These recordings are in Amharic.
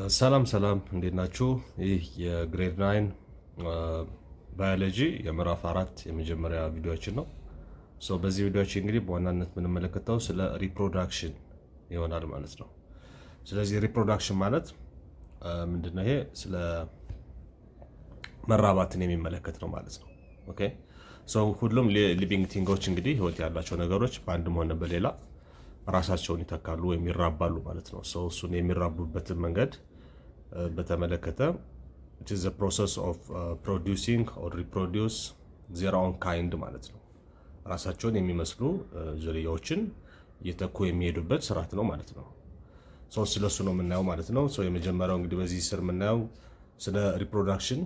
ሰላም እንዴት ናችሁ? ይህ የግሬድ 9 ባዮሎጂ የምዕራፍ 4 የመጀመሪያ ቪዲዮችን ነው። በዚህ ቪዲዮችን እንግዲህ በዋናነት የምንመለከተው ስለ ሪፕሮዳክሽን ይሆናል ማለት ነው። ስለዚህ ሪፕሮዳክሽን ማለት ምንድነው? ይሄ ስለ መራባትን የሚመለከት ነው ማለት ነው። ኦኬ ሁሉም ሊቪንግ ቲንጎች እንግዲህ ህይወት ያላቸው ነገሮች በአንድም ሆነ በሌላ ራሳቸውን ይተካሉ ወይም ይራባሉ ማለት ነው። እሱን የሚራቡበትን መንገድ በተመለከተ it is the process of producing or reproduce their own kind ማለት ነው። ራሳቸውን የሚመስሉ ዝርያዎችን እየተኩ የሚሄዱበት ስርዓት ነው ማለት ነው። ስለሱ ነው የምናየው ማለት ነው። የመጀመሪያው እንግዲህ በዚህ ስር የምናየው ስለ ሪፕሮዳክሽን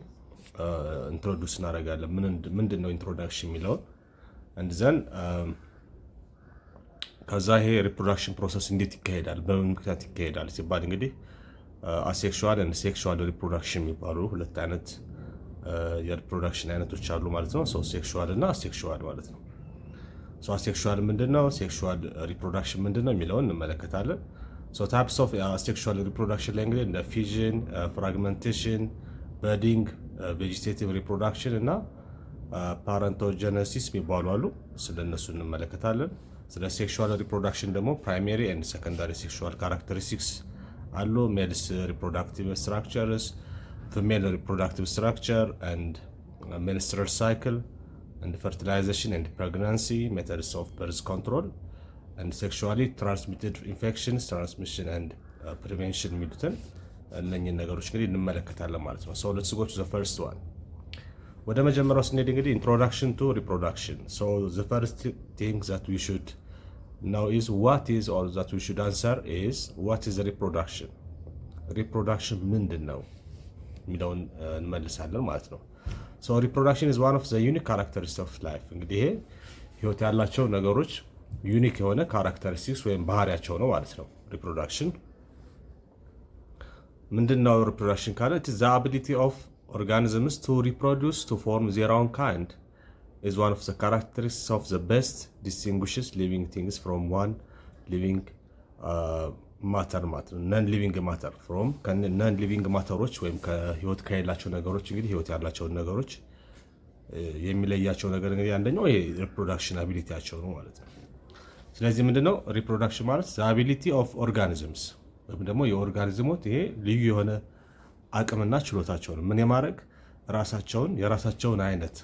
ኢንትሮዱስ እናደርጋለን። ምንድን ነው ኢንትሮዳክሽን የሚለውን እንድዘን ከዛ ይሄ ሪፕሮዳክሽን ፕሮሰስ እንዴት ይካሄዳል፣ በምን ምክንያት ይካሄዳል ሲባል እንግዲህ አሴክሹዋል እና ሴክሹዋል ሪፕሮዳክሽን የሚባሉ ሁለት አይነት የሪፕሮዳክሽን አይነቶች አሉ ማለት ነው። ሴክሹዋል እና አሴክሹዋል ማለት ነው። አሴክሹዋል ምንድነው፣ ሴክሹዋል ሪፕሮዳክሽን ምንድነው የሚለውን እንመለከታለን። ታይፕስ ኦፍ አሴክሹዋል ሪፕሮዳክሽን ላይ እንግዲህ እንደ ፊዥን፣ ፍራግመንቴሽን፣ በዲንግ፣ ቬጂቴቲቭ ሪፕሮዳክሽን እና ፓረንቶጀነሲስ የሚባሉ አሉ። ስለነሱ እንመለከታለን። ስለ ሴክሹዋል ሪፕሮዳክሽን ደግሞ ፕራይሜሪ ኤንድ ሰከንዳሪ ሴክሹዋል ካራክተሪስቲክስ አሉ። ሜልስ ሪፕሮዳክቲቭ ስትራክቸርስ፣ ፊሜል ሪፕሮዳክቲቭ ስትራክቸር ኤንድ ሜንስትራል ሳይክል ኤንድ ፈርቲላይዜሽን ኤንድ ፕሬግናንሲ፣ ሜተድስ ኦፍ በርዝ ኮንትሮል ኤንድ ሴክሹዋሊ ትራንስሚትድ ኢንፌክሽንስ፣ ትራንስሚሽን ኤንድ ፕሪቬንሽን የሚሉትን እነኝህን ነገሮች እንግዲህ እንመለከታለን ማለት ነው። ሌትስ ጎ ቱ ዘ ፈርስት ዋን። ወደ መጀመሪያው ስንሄድ እንግዲህ ኢንትሮዳክሽን ቱ ሪፕሮዳክሽን። ዘ ፈርስት ቲንግ ዛት ዊ ሹድ know is what is, or that we should answer is what is reproduction? Reproduction ምንድን ነው የሚለውን እንመልሳለን ማለት ነው። reproduction is one of the unique characteristics of life። እንግዲህ ይሄ ህይወት ያላቸው ነገሮች ዩኒክ የሆነ ካራክተሪስቲክስ ወይም ባህሪያቸው ነው ማለት ነው። ሪፕሮዳክሽን ምንድነው? ሪፕሮዳክሽን ካለ it is the ability of organisms to reproduce to form their own kind is one of the characteristics of the best distinguishes living things from one living matter non living matter from non living matterዎች ወይም ከህይወት ከሌላቸው ነገሮች እንግዲህ ህይወት ያላቸውን ነገሮች የሚለያቸው ነገር እንግዲህ አንደኛው ይሄ ሪፕሮዳክሽን አቢሊቲያቸው ነው ማለት ነው። ስለዚህ ምንድነው ሪፕሮዳክሽን ማለት the ability of organisms ወይም ደግሞ የኦርጋኒዝሞች ይሄ ልዩ የሆነ አቅምና ችሎታቸው ነው ምን የማድረግ የራሳቸውን አይነት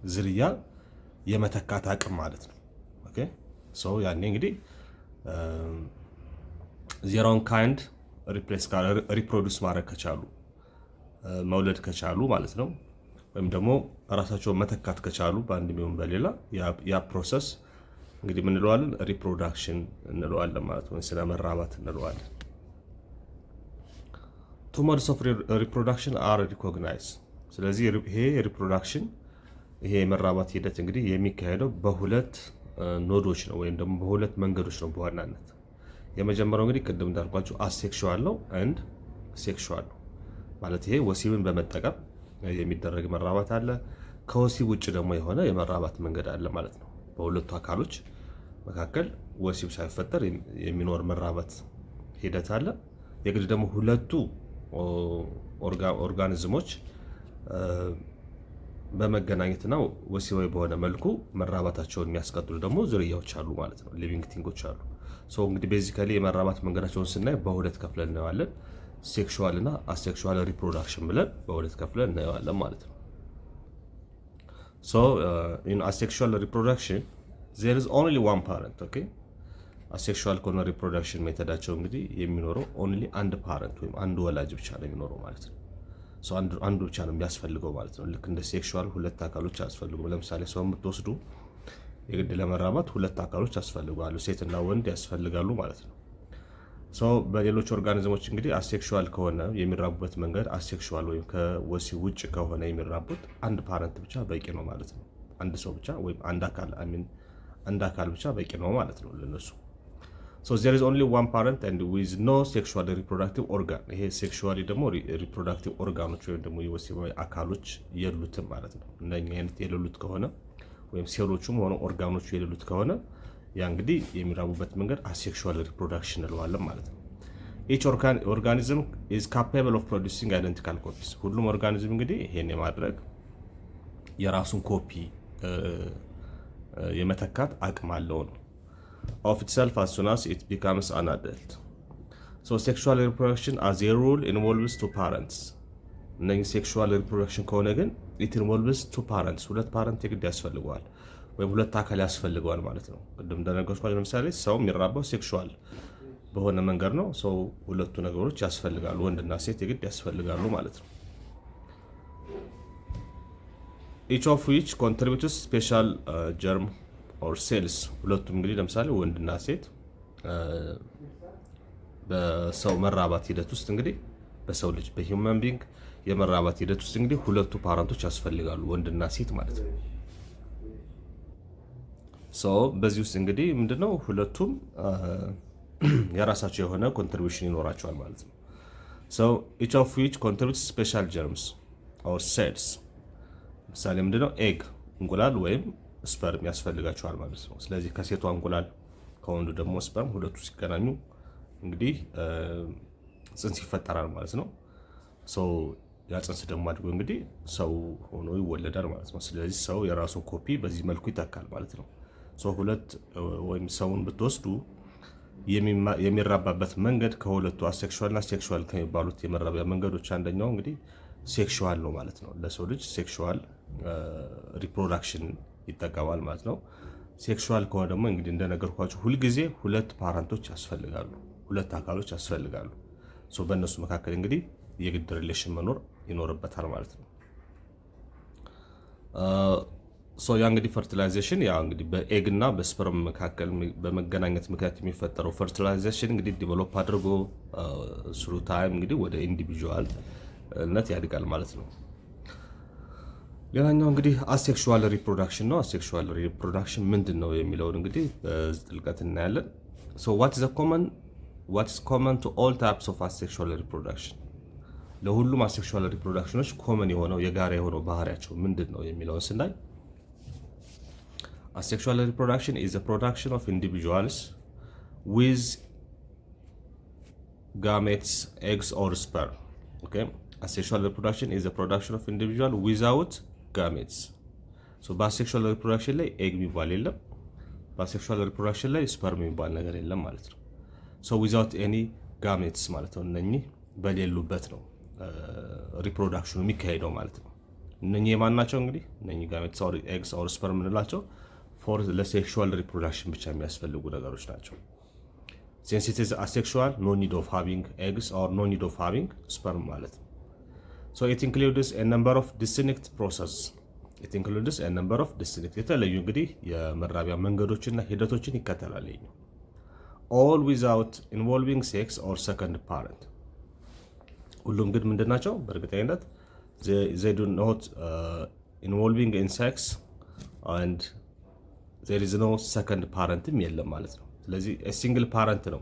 ዝርያ የመተካት አቅም ማለት ነው። ኦኬ ያኔ እንግዲህ ዜሮን ካይንድ ሪፕሮዱስ ማድረግ ከቻሉ መውለድ ከቻሉ ማለት ነው። ወይም ደግሞ ራሳቸውን መተካት ከቻሉ በአንድ ሚሆን በሌላ ያ ፕሮሰስ እንግዲህ ምን እንለዋለን? ሪፕሮዳክሽን እንለዋለን ማለት ነው። ስለ መራባት እንለዋለን። two modes of reproduction are recognized። ስለዚህ ይሄ ሪፕሮዳክሽን ይሄ የመራባት ሂደት እንግዲህ የሚካሄደው በሁለት ኖዶች ነው ወይም ደግሞ በሁለት መንገዶች ነው በዋናነት። የመጀመሪያው እንግዲህ ቅድም እንዳልኳችሁ አሴክሹዋል ነው ኤንድ ሴክሹዋል ነው ማለት ይሄ ወሲብን በመጠቀም የሚደረግ መራባት አለ። ከወሲብ ውጭ ደግሞ የሆነ የመራባት መንገድ አለ ማለት ነው። በሁለቱ አካሎች መካከል ወሲብ ሳይፈጠር የሚኖር መራባት ሂደት አለ። የግድ ደግሞ ሁለቱ ኦርጋኒዝሞች በመገናኘትና ወሲባዊ በሆነ መልኩ መራባታቸውን የሚያስቀጥሉ ደግሞ ዝርያዎች አሉ ማለት ነው። ሊቪንግ ቲንጎች አሉ። እንግዲህ ቤዚካሊ የመራባት መንገዳቸውን ስናይ በሁለት ከፍለን እናየዋለን። ሴክሹዋል እና አሴክሹዋል ሪፕሮዳክሽን ብለን በሁለት ከፍለን እናየዋለን ማለት ነው። in asexual reproduction there is only one parent። ኦኬ አሴክሹዋል ከሆነ ሪፕሮዳክሽን ሜተዳቸው እንግዲህ የሚኖረው ኦንሊ አንድ ፓረንት ወይም አንድ ወላጅ ብቻ ነው የሚኖረው ማለት ነው። አንዱ ብቻ ነው የሚያስፈልገው ማለት ነው። ልክ እንደ ሴክሹዋል ሁለት አካሎች ያስፈልጉ። ለምሳሌ ሰው የምትወስዱ የግድ ለመራባት ሁለት አካሎች ያስፈልጋሉ፣ ሴትና ወንድ ያስፈልጋሉ ማለት ነው። በሌሎች ኦርጋኒዝሞች እንግዲህ አሴክሹዋል ከሆነ የሚራቡበት መንገድ አሴክሹዋል ወይም ከወሲብ ውጭ ከሆነ የሚራቡት አንድ ፓረንት ብቻ በቂ ነው ማለት ነው። አንድ ሰው ብቻ ወይም አንድ አካል ብቻ በቂ ነው ማለት ነው ለነሱ። there is only one parent and with no sexual reproductive organ። ይሄ ሴክሹዋሊ ደግሞ ሪፕሮዳክቲቭ ኦርጋኖች ወይም ደግሞ የወሲባዊ አካሎች የሉትም ማለት ነው። እነኛ አይነት የሌሉት ከሆነ ወይም ሴሎቹም ሆነ ኦርጋኖቹ የሌሉት ከሆነ ያ እንግዲህ የሚራቡበት መንገድ አሴክሹዋል ሪፕሮዳክሽን እንለዋለን ማለት ነው። ኢች ኦርጋኒዝም ኢዝ ካፓብል ኦፍ ፕሮዲውሲንግ አይደንቲካል ኮፒስ። ሁሉም ኦርጋኒዝም እንግዲህ ይሄን የማድረግ የራሱን ኮፒ የመተካት አቅም አለው ነው። ኦፍ ኢትሰልፍ አስ ሱን አስ ኢት ቢካምስ አን አደልት። ሶ ሴክሹዋል ሪፕሮዳክሽን አዝ ኤ ሩል ኢንቮልቭስ ቱ ፓረንትስ። እነዚህ ሴክሹዋል ሪፕሮዳክሽን ከሆነ ግን ኢት ኢንቮልቭስ ቱ ፓረንትስ፣ ሁለት ፓረንት የግድ ያስፈልገዋል ወይም ሁለት አካል ያስፈልገዋል ማለት ነው። ቅድም እንደነገርኳችሁ ለምሳሌ ሰው የሚራባው ሴክሹዋል በሆነ መንገድ ነው። ሰው ሁለቱ ነገሮች ያስፈልጋሉ፣ ወንድና ሴት የግድ ያስፈልጋሉ ማለት ነው። each of which contributes special germ or cells። ሁለቱም እንግዲህ ለምሳሌ ወንድና ሴት በሰው መራባት ሂደት ውስጥ እንግዲህ በሰው ልጅ በሂውመን ቢንግ የመራባት ሂደት ውስጥ እንግዲህ ሁለቱ ፓረንቶች ያስፈልጋሉ፣ ወንድና ሴት ማለት ነው። በዚህ ውስጥ እንግዲህ ምንድነው ሁለቱም የራሳቸው የሆነ ኮንትሪቢዩሽን ይኖራቸዋል ማለት ነው። each of which contributes special germs or cells። ምሳሌ ምንድነው ኤግ እንቁላል ወይም ስፐርም ያስፈልጋቸዋል ማለት ነው። ስለዚህ ከሴቷ እንቁላል ከወንዱ ደግሞ ስፐርም ሁለቱ ሲገናኙ እንግዲህ ጽንስ ይፈጠራል ማለት ነው። ያ ጽንስ ደግሞ አድጎ እንግዲህ ሰው ሆኖ ይወለዳል ማለት ነው። ስለዚህ ሰው የራሱን ኮፒ በዚህ መልኩ ይተካል ማለት ነው። ሁለት ወይም ሰውን ብትወስዱ የሚራባበት መንገድ ከሁለቱ አሴክሹዋል እና ሴክሹዋል ከሚባሉት የመራቢያ መንገዶች አንደኛው እንግዲህ ሴክሹዋል ነው ማለት ነው። ለሰው ልጅ ሴክሹዋል ሪፕሮዳክሽን ይጠቀማል ማለት ነው። ሴክሹዋል ከሆነ ደግሞ እንግዲህ እንደነገርኳችሁ ሁልጊዜ ሁለት ፓረንቶች ያስፈልጋሉ፣ ሁለት አካሎች ያስፈልጋሉ። በእነሱ መካከል እንግዲህ የግድ ሪሌሽን መኖር ይኖርበታል ማለት ነው። ያ እንግዲህ ፈርቲላይዜሽን ያ እንግዲህ በኤግ እና በስፐርም መካከል በመገናኘት ምክንያት የሚፈጠረው ፈርቲላይዜሽን እንግዲህ ዲቨሎፕ አድርጎ ስሩ ታይም እንግዲህ ወደ ኢንዲቪጁዋልነት ያድጋል ማለት ነው። ሌላኛው እንግዲህ አሴክሹዋል ሪፕሮዳክሽን ነው። አሴክሹዋል ሪፕሮዳክሽን ምንድን ነው የሚለውን እንግዲህ በጥልቀት እናያለን። what is common to all types of asexual reproduction? ለሁሉም አሴክሹዋል ሪፕሮዳክሽኖች ኮመን የሆነው የጋራ የሆነው ባህሪያቸው ምንድን ነው የሚለውን ስናይ asexual reproduction is a production of individuals with gametes, eggs or sperm. Okay, asexual reproduction is a production of individual without gametes. በአሴክሹዋል ሪፕሮዳክሽን ላይ ኤግ የሚባል የለም፣ በአሴክሹዋል ሪፕሮዳክሽን ላይ ስፐርም የሚባል ነገር የለም ማለት ነው። ዊዛውት ኤኒ ጋሜትስ ማለት ነው። እነኚህ በሌሉበት ነው ሪፕሮዳክሽኑ የሚካሄደው ማለት ነው። እነኚህ የማን ናቸው እንግዲህ? እነኚህ ጋሜትስ ኦር ኤግስ ኦር ስፐርም የምንላቸው ፎር ለሴክሹዋል ሪፕሮዳክሽን ብቻ የሚያስፈልጉ ነገሮች ናቸው። ሲንስ ኢት ኢዝ አሴክሹዋል ኖ ኒድ ኦፍ ሃቪንግ ኤግስ ኦር ኖ ኒድ ኦፍ ሃቪንግ ስፐርም ማለት ነው። ኢት ኢንክሉድስ ኤ ነምበር ኦፍ ዲስቲንክት ፕሮሰስ ኢት ኢንክሉድስ ኤ ነምበር ኦፍ ዲስቲንክት የተለዩ እንግዲህ የመራቢያ መንገዶችና ሂደቶችን ይከተላል። ኦል ዊዛውት ኢንቮልቪንግ ሴክስ ኦር ሰከንድ ፓረንት። ሁሉም ግን ምንድን ናቸው? በእርግጠኝነት they do not involving in sex and there is no second parentም የለም ማለት ነው። ስለዚህ ሲንግል ፓረንት ነው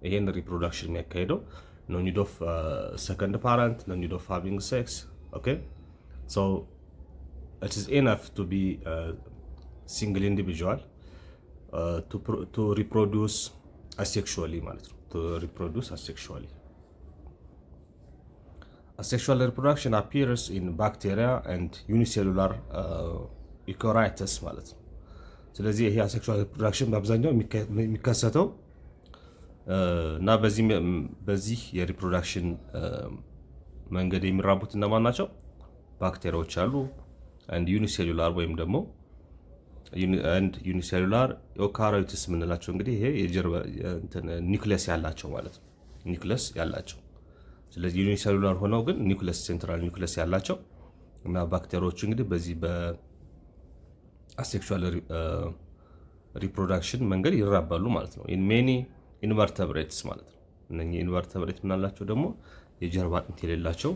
ይሄን ሪፕሮዳክሽን የሚያካሄደው። no need of second parent, no need of having sex. Okay, so it is enough to be a single individual to reproduce asexually ማለት ነው። to reproduce asexually. Asexual reproduction appears in bacteria and unicellular eukaryotes ማለት ነው። ስለዚህ ይሄ አሴክሹዋል ሪፕሮዳክሽን በአብዛኛው የሚከሰተው እና በዚህ የሪፕሮዳክሽን መንገድ የሚራቡት እነማን ናቸው? ባክቴሪያዎች አሉ። አንድ ዩኒሴሉላር ወይም ደግሞ ዩኒሴሉላር ዩካሪዮትስ የምንላቸው እንግዲህ ይሄ የጀርባ ኒውክለስ ያላቸው ማለት ነው። ኒውክለስ ያላቸው ስለዚህ ዩኒሴሉላር ሆነው ግን ኒውክለስ ሴንትራል ኒውክለስ ያላቸው እና ባክቴሪያዎች እንግዲህ በዚህ በአሴክሹዋል ሪፕሮዳክሽን መንገድ ይራባሉ ማለት ነው። ኢን ሜኒ ኢንቨርተብሬትስ ማለት ነው። እነኚህ ኢንቨርተብሬት ምናላቸው ደግሞ የጀርባ አጥንት የሌላቸው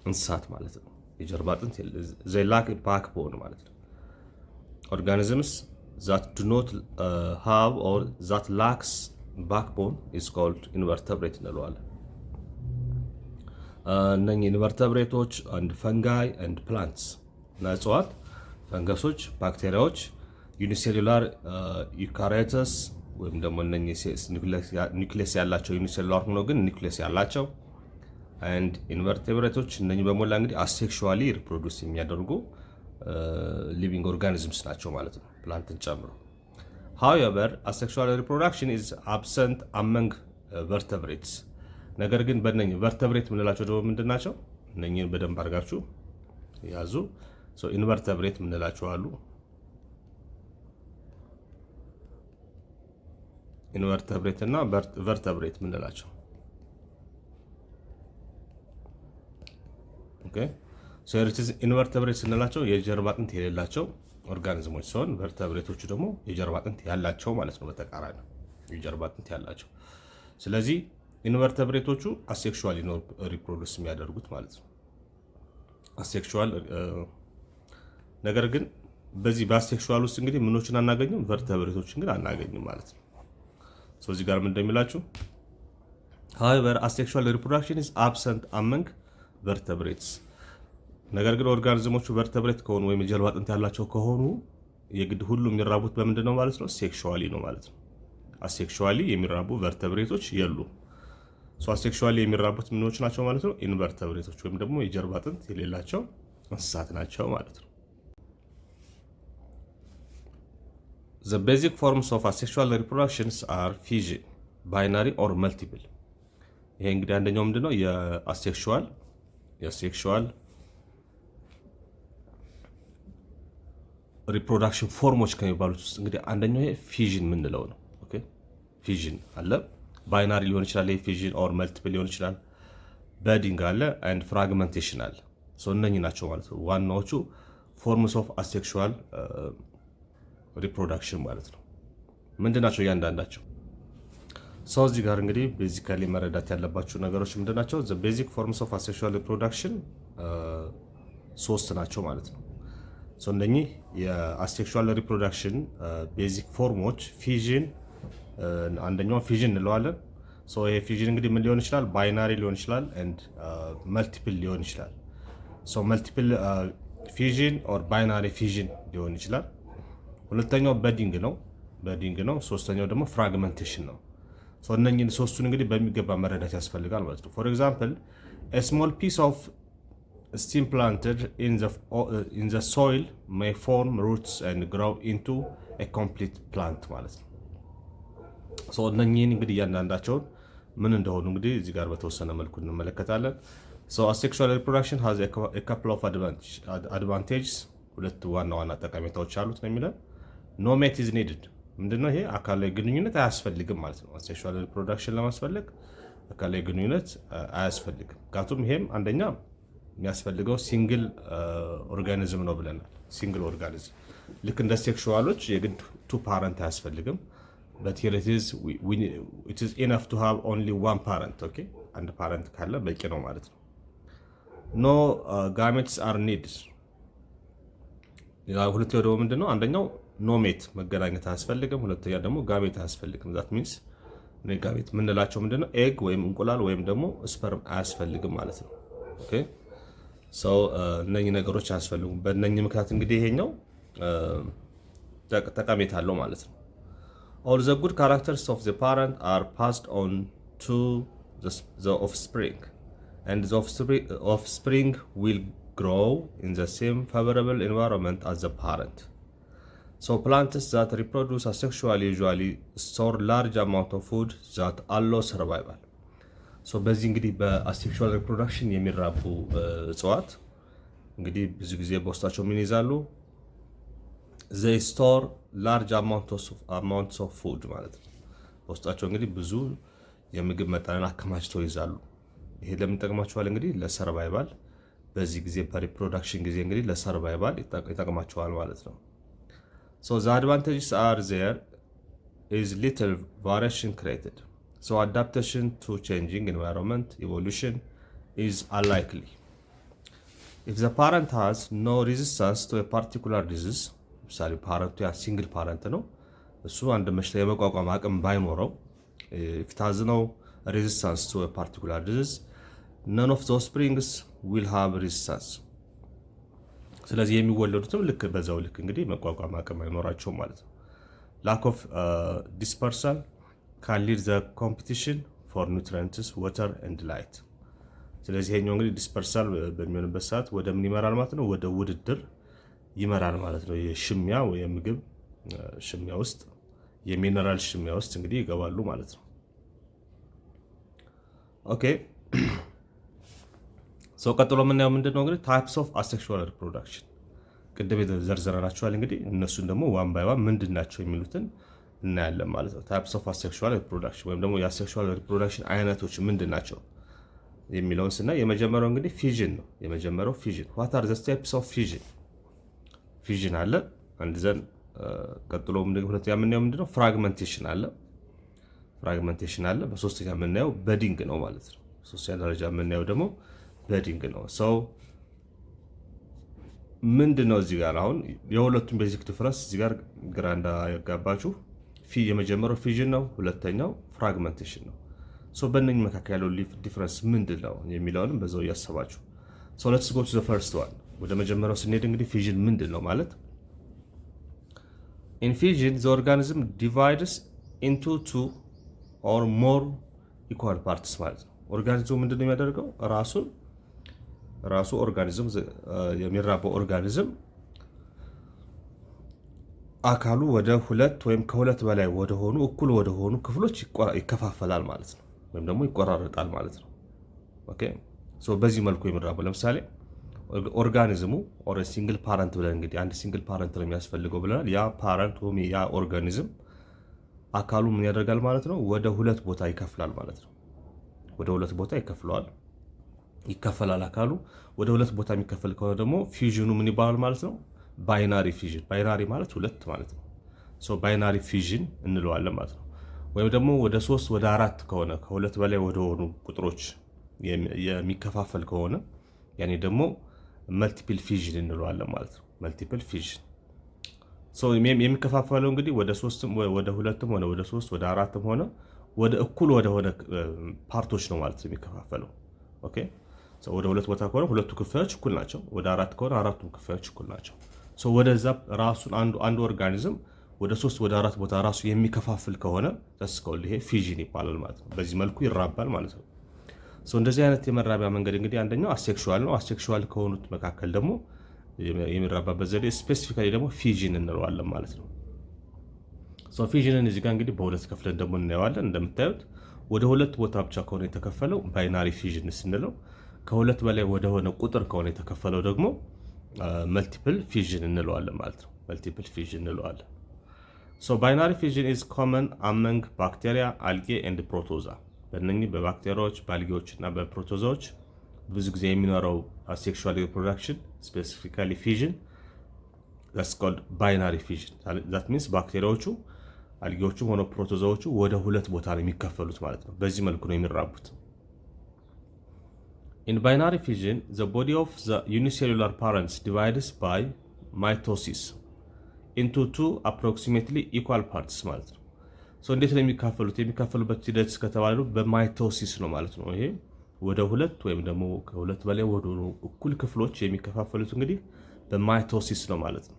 እንስሳት ማለት ነው። የጀርባ አጥንት they lack backbone ማለት ነው። organisms that do not have or that lacks backbone is called invertebrate እንለዋለን። እነኚህ ኢንቨርተብሬቶች አንድ ፈንጋይ አንድ ፕላንትስ እና እጽዋት፣ ፈንገሶች፣ ባክቴሪያዎች፣ ዩኒሴሉላር ዩካሪዮትስ ወይም ደግሞ እነኚህ ኒውክሊየስ ያላቸው ዩኒሴሉላር ሆኖ ግን ኒውክሊየስ ያላቸው አንድ ኢንቨርቴብሬቶች እነኚህ በሞላ እንግዲህ አሴክሹዋሊ ሪፕሮዱስ የሚያደርጉ ሊቪንግ ኦርጋኒዝምስ ናቸው ማለት ነው፣ ፕላንትን ጨምሮ። however asexual reproduction is absent among vertebrates። ነገር ግን በእነኚህ ቨርተብሬት የምንላቸው ደግሞ ምንድን ናቸው? እነኚህን በደንብ አድርጋችሁ ያዙ። ኢንቨርተብሬት የምንላቸው አሉ። ኢንቨርተብሬት እና ቨርተብሬት የምንላቸው ኦኬ። ሶ ኢንቨርተብሬት ስንላቸው የጀርባ አጥንት የሌላቸው ኦርጋኒዝሞች ሲሆን ቨርተብሬቶቹ ደግሞ የጀርባ አጥንት ያላቸው ማለት ነው። በተቃራኒ የጀርባ አጥንት ያላቸው። ስለዚህ ኢንቨርተብሬቶቹ አሴክሹዋሊ ነው ሪፕሮዱስ የሚያደርጉት ማለት ነው። አሴክሹዋል ነገር ግን በዚህ በአሴክሹዋል ውስጥ እንግዲህ ምኖችን አናገኝም፣ ቨርተብሬቶችን ግን አናገኝም ማለት ነው። እዚህ ጋር ምን እንደሚላችሁ however asexual reproduction is absent among vertebrates። ነገር ግን ኦርጋኒዝሞቹ ቨርተብሬት ከሆኑ ወይም የጀርባ አጥንት ያላቸው ከሆኑ የግድ ሁሉም የሚራቡት በምንድን ነው ማለት ነው? ሴክሹዋሊ ነው ማለት ነው። አሴክሹዋሊ የሚራቡ ቨርተብሬቶች የሉ። አሴክሹዋሊ የሚራቡት ምኖች ናቸው ማለት ነው? ኢንቨርተብሬቶች ወይም ደግሞ የጀርባ አጥንት የሌላቸው እንስሳት ናቸው ማለት ነው። The basic forms of asexual reproductions are fission, binary or multiple። ይሄ እንግዲህ አንደኛው ምንድነው የአሴክሹዋል ሪፕሮዳክሽን ፎርሞች ከሚባሉት ውስጥ እንግዲህ አንደኛው ይሄ ፊዥን የምንለው ነው። ኦኬ ፊዥን አለ፣ ባይናሪ ሊሆን ይችላል፣ ይሄ ፊዥን ኦር መልቲፕል ሊሆን ይችላል፣ በዲንግ አለ ኤንድ ፍራግመንቴሽን አለ። እነኚህ ናቸው ማለት ነው ዋናዎቹ ፎርምስ ኦፍ አሴክሹዋል ሪፕሮዳክሽን ማለት ነው። ምንድን ናቸው እያንዳንዳቸው? እዚህ ጋር እንግዲህ ቤዚካሊ መረዳት ያለባቸው ነገሮች ምንድን ናቸው? ቤዚክ ፎርምስ ኦፍ አሴክሹዋል ሪፕሮዳክሽን 3 ናቸው ማለት ነው። እነኚህ የአሴክሹዋል ሪፕሮዳክሽን ቤዚክ ፎርሞች ፊዥን፣ አንደኛው ፊዥን እንለዋለን። ይሄ ፊዥን እንግዲህ ምን ሊሆን ይችላል? ባይናሪ ሊሆን ይችላል ኤንድ መልቲፕል ሊሆን ይችላል። መልቲፕል ፊዥን ኦር ባይናሪ ፊዥን ሊሆን ይችላል። ሁለተኛው በዲንግ ነው። ሶስተኛው ደግሞ ፍራግመንቴሽን ነው። እነኚህን ሶስቱን እንግዲህ በሚገባ መረዳት ያስፈልጋል ማለት ነው። ፎር ኤግዛምፕል a small piece of stem planted in the soil may form roots and grow into a complete plant ማለት ነው። እነኚህን እንግዲህ እያንዳንዳቸውን ምን እንደሆኑ እንግዲህ እዚህ ጋር በተወሰነ መልኩ እንመለከታለን። asexual reproduction has a couple of advantages። ሁለት ዋና ጠቀሜታዎች አሉት ነው የሚለው። no mate is needed። ምንድነው ይሄ? አካላዊ ግንኙነት አያስፈልግም ማለት ነው። ሴክሹዋል ሪፕሮዳክሽን ለማስፈልግ አካላዊ ግንኙነት አያስፈልግም። ምክንያቱም ይሄም አንደኛ የሚያስፈልገው ሲንግል ኦርጋኒዝም ነው ብለናል። ሲንግል ኦርጋኒዝም ልክ እንደ ሴክሹዋሎች የግድ ቱ ፓረንት አያስፈልግም። but here it is enough to have only one parent። okay አንድ ፓረንት ካለ በቂ ነው ማለት ነው። no gametes are needed። ሁለተኛው ደግሞ ምንድነው? አንደኛው ኖሜት መገናኘት አያስፈልግም። ሁለተኛ ደግሞ ጋሜት አያስፈልግም። ዛት ሚንስ ጋሜት ምንላቸው ምንድነው? ኤግ ወይም እንቁላል ወይም ደግሞ ስፐርም አያስፈልግም ማለት ነው። ኦኬ እነኚህ ነገሮች አያስፈልጉም። በእነኚህ ምክንያት እንግዲህ ይሄኛው ጠቀሜታ አለው ማለት ነው። all the good characters of the parent are passed on to the offspring and the offspring will grow in the same favorable environment as the parent. Plants that reproduce asexually usually store large amount of food that allow survival. በዚህ እንግዲህ በአሴክሹዋል ሪፕሮዳክሽን የሚራቡ እጽዋት እንግዲህ ብዙ ጊዜ በውስጣቸው ምን ይዛሉ? they store large amounts of food ማለት ነው። በውስጣቸው እንግዲህ ብዙ የምግብ መጠንን አከማችተው ይዛሉ። ይሄ ለምን ይጠቅማቸዋል? እንግዲህ ለሰርቫይቫል፣ በዚህ ጊዜ በሪፕሮዳክሽን ጊዜ እንግዲህ ለሰርቫይቫል ይጠቅማቸዋል ማለት ነው። the advantages are there is little variation created. Adaptation to changing environment evolution is unlikely. If the parent has no resistance to a particular disease, ምሳሌ ፓረንቱ ያ ሲንግል ፓረንት ነው፣ እሱ አንድ በሽታ የመቋቋም አቅም ባይኖረው if it has no resistance to a particular disease, none of those springs will have resistance። ስለዚህ የሚወለዱትም ልክ በዛው ልክ እንግዲህ መቋቋም አቅም አይኖራቸውም ማለት ነው። lack of dispersal can lead the competition for nutrients, water and light። ስለዚህ ይሄኛው እንግዲህ ዲስፐርሳል በሚሆንበት ሰዓት ወደ ምን ይመራል ማለት ነው? ወደ ውድድር ይመራል ማለት ነው። የሽሚያ ወይ የምግብ ሽሚያ ውስጥ የሚነራል ሽሚያ ውስጥ እንግዲህ ይገባሉ ማለት ነው። ኦኬ ሶ ቀጥሎ የምናየው ምንድነው እንግዲህ ታይፕስ ኦፍ አሴክሹዋል ሪፕሮዳክሽን ቅድም ዘርዝረናቸዋል። እንግዲህ እነሱን ደግሞ ዋን ባይ ዋን ምንድናቸው የሚሉትን እናያለን ማለት ነው። ታይፕስ ኦፍ አሴክሹዋል ሪፕሮዳክሽን ወይም ደግሞ የአሴክሹዋል ሪፕሮዳክሽን አይነቶች ምንድናቸው የሚለውን ስናይ የመጀመሪያው እንግዲህ ፊዥን ነው። የመጀመሪያው ፊዥን ዋት አር ዘ ስቴፕስ ኦፍ ፊዥን? ፊዥን አለ አንድ ዘን ቀጥሎ ሁለተኛ የምናየው ምንድነው? ፍራግመንቴሽን አለ። ፍራግመንቴሽን አለ። በሶስተኛ የምናየው በዲንግ ነው ማለት ነው። ሶስተኛ ደረጃ የምናየው ደግሞ በዲንግ ነው። ሰው ምንድነው እዚህ ጋር አሁን የሁለቱም ቤዚክ ዲፈረንስ እዚህ ጋር ግራ እንዳያጋባችሁ የመጀመሪያው ፊዥን ነው፣ ሁለተኛው ፍራግመንቴሽን ነው። ሶ በእነኝህ መካከል ያለው ዲፈረንስ ምንድነው የሚለውንም በዛው እያሰባችሁ ሶ ሌትስ ጎ ቱ ዘ ፈርስት ዋን። ወደ መጀመሪያው ስንሄድ እንግዲህ ፊዥን ምንድነው ማለት ኢን ፊዥን ዘ ኦርጋኒዝም ዲቫይድስ ኢንቱ ቱ ኦር ሞር ኢኳል ፓርትስ ማለት ነው። ኦርጋኒዝሙ ምንድነው የሚያደርገው? ራሱ ኦርጋኒዝም የሚራባው ኦርጋኒዝም አካሉ ወደ ሁለት ወይም ከሁለት በላይ ወደሆኑ እኩል ወደሆኑ ክፍሎች ይከፋፈላል ማለት ነው፣ ወይም ደግሞ ይቆራረጣል ማለት ነው። ኦኬ ሶ በዚህ መልኩ የሚራባው ለምሳሌ ኦርጋኒዝሙ ኦር ሲንግል ፓረንት ብለን እንግዲህ አንድ ሲንግል ፓረንት ነው የሚያስፈልገው ብለናል። ያ ፓረንት ወይም ያ ኦርጋኒዝም አካሉ ምን ያደርጋል ማለት ነው? ወደ ሁለት ቦታ ይከፍላል ማለት ነው። ወደ ሁለት ቦታ ይከፈላል አካሉ። ወደ ሁለት ቦታ የሚከፈል ከሆነ ደግሞ ፊዥኑ ምን ይባላል ማለት ነው? ባይናሪ ፊዥን። ባይናሪ ማለት ሁለት ማለት ነው። ሶ ባይናሪ ፊዥን እንለዋለን ማለት ነው። ወይም ደግሞ ወደ 3 ወደ 4 ከሆነ ከሁለት በላይ ወደሆኑ ቁጥሮች የሚከፋፈል ከሆነ ያኔ ደግሞ መልቲፕል ፊዥን እንለዋለን ማለት ነው። መልቲፕል ፊዥን ሶ የሚከፋፈለው እንግዲህ ወደ 3ም ወደ 2ም ሆነ ወደ 3 ወደ 4ም ሆነ ወደ እኩል ወደሆነ ፓርቶች ነው ማለት ነው የሚከፋፈለው። ኦኬ ሶ ወደ ሁለት ቦታ ከሆነ ሁለቱ ክፍሎች እኩል ናቸው። ወደ 4 ከሆነ አራቱም ክፍሎች እኩል ናቸው። ሶ ወደዛ ራሱን አንዱ ኦርጋኒዝም ወደ 3 ወደ 4 ቦታ ራሱ የሚከፋፍል ከሆነ ተስከውል ይሄ ፊዥን ይባላል ማለት ነው። በዚህ መልኩ ይራባል ማለት ነው። ሶ እንደዚህ አይነት የመራቢያ መንገድ እንግዲህ አንደኛው አሴክሹዋል ነው። አሴክሹዋል ከሆኑት መካከል ደግሞ የሚራባበት ዘዴ ስፔሲፊካሊ ደግሞ ፊዥን እንለዋለን ማለት ነው። ሶ ፊዥንን እዚህ ጋር እንግዲህ በሁለት ከፍለን ደግሞ እናየዋለን። እንደምታዩት ወደ ሁለት ቦታ ብቻ ከሆነ የተከፈለው ባይናሪ ፊዥን ስንለው፣ ከሁለት በላይ ወደሆነ ቁጥር ከሆነ የተከፈለው ደግሞ መልቲፕል ፊዥን እንለዋለን ማለት ነው። መልቲፕል ፊዥን እንለዋለን። ሶ ባይናሪ ፊዥን ኢዝ ኮመን አመንግ ባክቴሪያ፣ አልጌ ኤንድ ፕሮቶዛ። በእነኚህ በባክቴሪያዎች በአልጌዎች እና በፕሮቶዛዎች ብዙ ጊዜ የሚኖረው አሴክሹዋል ሪፕሮዳክሽን ስፔሲፊካሊ ፊዥን that's called binary fission. that means ባክቴሪያዎቹ አልጌዎቹም ሆነ ፕሮቶዛዎቹ ወደ ሁለት ቦታ ነው የሚከፈሉት ማለት ነው። በዚህ መልኩ ነው የሚራቡት። In binary fission, the body of the unicellular parents divides by mitosis into two approximately equal parts ማለት ነው። እንዴት ነው የሚካፈሉት? የሚካፈሉበት ሂደት ከተባሉ በማይቶሲስ ነው ማለት ነው። ይሄ ወደ ሁለት ወይም ደግሞ ከሁለት በላይ ወደ እኩል ክፍሎች የሚከፋፈሉት እንግዲህ በማይቶሲስ ነው ማለት ነው።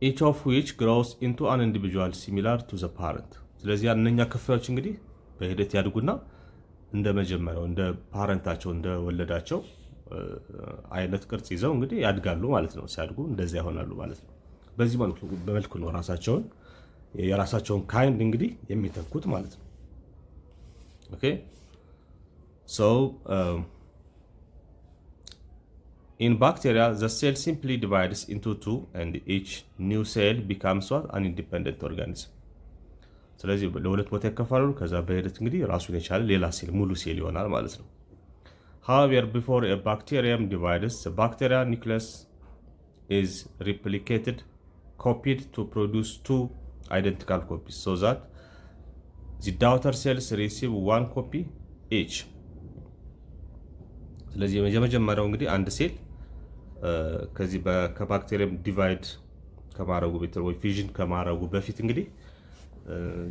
each of which grows into an individual similar to the parent። ስለዚህ እነኛ ክፍሎች እንግዲህ በሂደት ያድጉና እንደ መጀመሪያው እንደ ፓረንታቸው እንደ ወለዳቸው አይነት ቅርጽ ይዘው እንግዲህ ያድጋሉ ማለት ነው። ሲያድጉ እንደዚያ ይሆናሉ ማለት ነው። በዚህ መልኩ ነው የራሳቸውን ካይንድ እንግዲህ የሚተኩት ማለት ነው። ኦኬ ሶ in bacteria the cell simply divides into two and each new cell becomes an independent organism። ስለዚህ ለሁለት ቦታ ይከፋሉ። ከዛ በሂደት እንግዲህ ራሱን የቻለ ሌላ ሴል ሙሉ ሴል ይሆናል ማለት ነው። however before a bacterium divides the bacteria nucleus is replicated copied to produce two identical copies so that the daughter cells receive one copy each። ስለዚህ የመጀመሪያው እንግዲህ አንድ ሴል ከዚህ ከባክቴሪየም ዲቫይድ ከማረጉ በፊት ወይ ፊዥን ከማረጉ በፊት እንግዲህ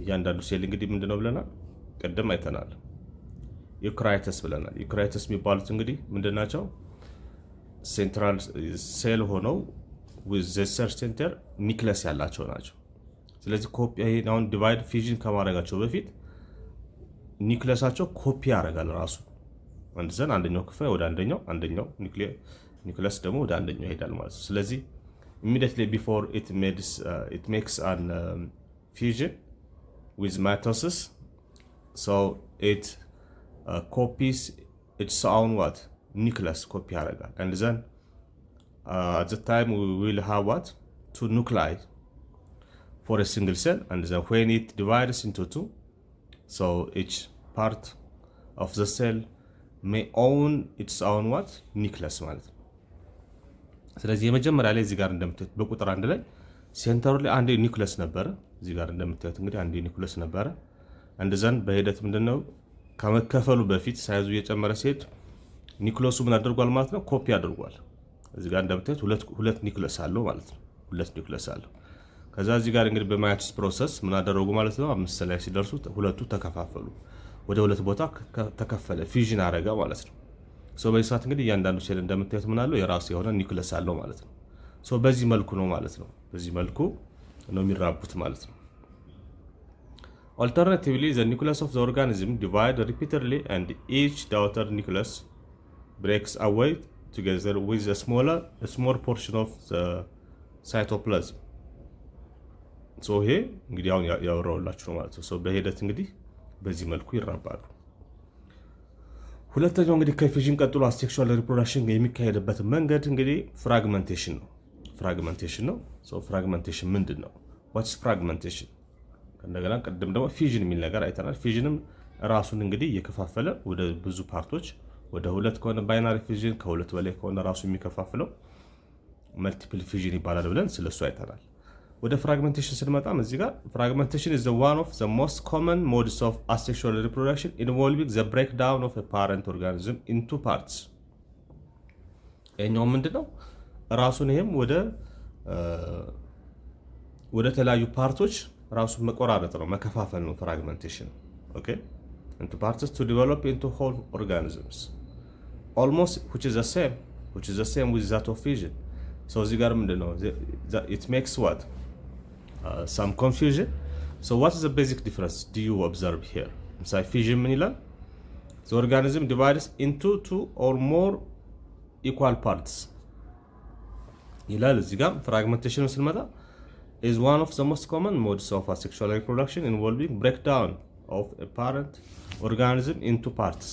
ያንዳንዱ ሴል እንግዲህ ምንድነው ብለናል? ቀደም አይተናል። ዩካሪዮትስ ብለናል። ዩካሪዮትስ የሚባሉት እንግዲህ ምንድናቸው? ሴንትራል ሴል ሆነው with the cell center ኒክለስ ያላቸው ናቸው። ስለዚህ ኮፒ አሁን ዲቫይድ ፊዥን ከማድረጋቸው በፊት ኒክለሳቸው ኮፒ ያደርጋል ራሱ እንደዘን አንደኛው ክፍል ወደ አንደኛው ኒክለስ ደግሞ ወደ አንደኛው ይሄዳል ማለት ነው። ስለዚህ immediately before it makes an fusion with mitosis, so it copies its own what nucleus copy ያደርጋል and then at the time we will have what two nuclei for a single cell, and then when it divides into two, so each part of the cell may own its own what nucleus ማለት ነው። ስለዚህ የመጀመሪያ ላይ እዚህ ጋር እንደምታዩት በቁጥር 1 ላይ ሴንተሩ ላይ አንድ ኒውክለስ ነበረ። እዚህ ጋር እንደምታዩት እንግዲህ አንድ ኒውክለስ ነበረ። እንደዛን በሂደት ምንድነው ከመከፈሉ በፊት ሳይዙ እየጨመረ ሲሄድ ኒውክለሱ ምን አድርጓል ማለት ነው ኮፒ አድርጓል። እዚህ ጋር እንደምታዩት ሁለት ኒውክለስ አለው ማለት ነው። ሁለት ኒውክለስ አለው። ከዛ እዚህ ጋር እንግዲህ በማይቶሲስ ፕሮሰስ ምን አደረጉ ማለት ነው 5 ላይ ሲደርሱ ሁለቱ ተከፋፈሉ። ወደ ሁለት ቦታ ተከፈለ፣ ፊዥን አረጋ ማለት ነው። ሶ በዚህ ሰዓት እንግዲህ እያንዳንዱ ሴል እንደምታዩት ምን አለው የራሱ የሆነ ኒውክለስ አለው ማለት ነው። ሶ በዚህ መልኩ ነው ማለት ነው። በዚህ መልኩ ነው የሚራቡት ማለት ነው። Alternatively, the nucleus of the organism divide repeatedly and each daughter nucleus breaks away together with a small portion of the cytoplasm. ሶ ይሄ እንግዲህ አሁን ያወራሁላችሁ ነው ማለት ነው። ሶ በሂደት እንግዲህ በዚህ መልኩ ይራባሉ። ሁለተኛው እንግዲህ ከፊዥን ቀጥሎ አሴክሹዋል ሪፕሮዳክሽን የሚካሄድበት መንገድ እንግዲህ ፍራግመንቴሽን ነው። ሶ ፍራግመንቴሽን ምንድነው? ዋትስ ፍራግመንቴሽን? እንደገና ቀደም ደግሞ ፊዥን የሚል ነገር አይተናል። ፊዥንም ራሱን እንግዲህ እየከፋፈለ ወደ ብዙ ፓርቶች ወደ ሁለት ከሆነ ባይናሪ ፊዥን፣ ከሁለት በላይ ከሆነ ራሱ የሚከፋፍለው መልቲፕል ፊዥን ይባላል ብለን ስለሱ አይተናል። ወደ ፍራግመንቴሽን ስንመጣም እዚህ ጋር ፍራግመንቴሽን is the one of the most common modes of asexual reproduction involving the breakdown of a parent organism into parts. እኛው ምንድነው ራሱን ይሄም ወደ ተለያዩ ፓርቶች ራሱን መቆራረጥ ነው፣ መከፋፈል ነው ፍራግመንቴሽን። ኦኬ into parts to develop into whole organisms almost which is the same with that of fission. so እዚህ ጋር ምንድነው it makes what some confusion. So what is the basic difference do you observe here? So fission ምን ይላል? The organism divides into two or more equal parts ይላል። እዚህ ጋር ፍራግመንቴሽን ስንመጣ is one of the most common modes of asexual reproduction involving breakdown of a parent organism into parts